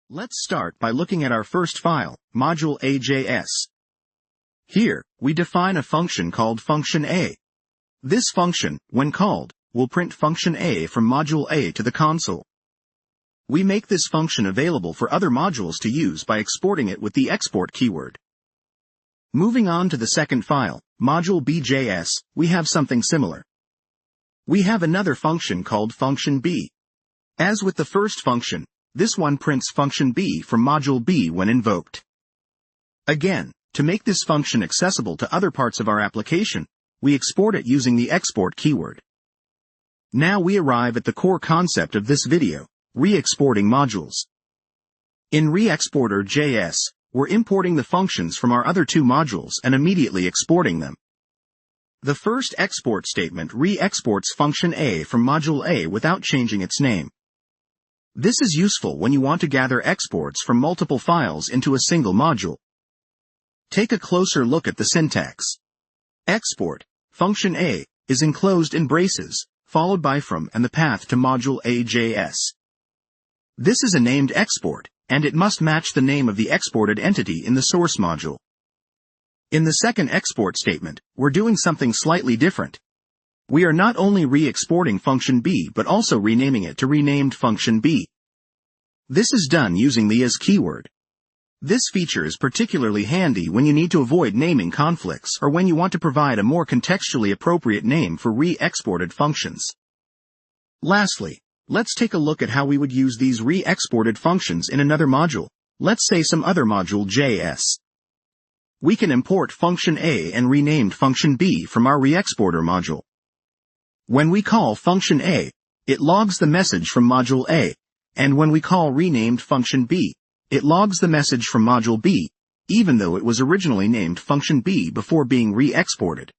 Let's start by looking at our first file, module.js. Here, we define a function called function A. This function, when called, will print function A from module A to the console. We make this function available for other modules to use by exporting it with the export keyword. Moving on to the second file, module.b.js, we have something similar. We have another function called function B. As with the first function, this one prints function B from module B when invoked. Again, to make this function accessible to other parts of our application, we export it using the export keyword. Now we arrive at the core concept of this video, re-exporting modules. In re-exporter.js, we're importing the functions from our other two modules and immediately exporting them. The first export statement re-exports function A from module A without changing its name. This is useful when you want to gather exports from multiple files into a single module. Take a closer look at the syntax. Export, function A, is enclosed in braces, followed by from and the path to module.js. This is a named export, and it must match the name of the exported entity in the source module. In the second export statement, we're doing something slightly different. We are not only re-exporting function B but also renaming it to renamed function B. This is done using the as keyword. This feature is particularly handy when you need to avoid naming conflicts or when you want to provide a more contextually appropriate name for re-exported functions. Lastly, let's take a look at how we would use these re-exported functions in another module, let's say some other module.js. We can import function A and renamed function B from our re-exporter module. When we call function A, it logs the message from module A, and when we call renamed function B, it logs the message from module B, even though it was originally named function B before being re-exported.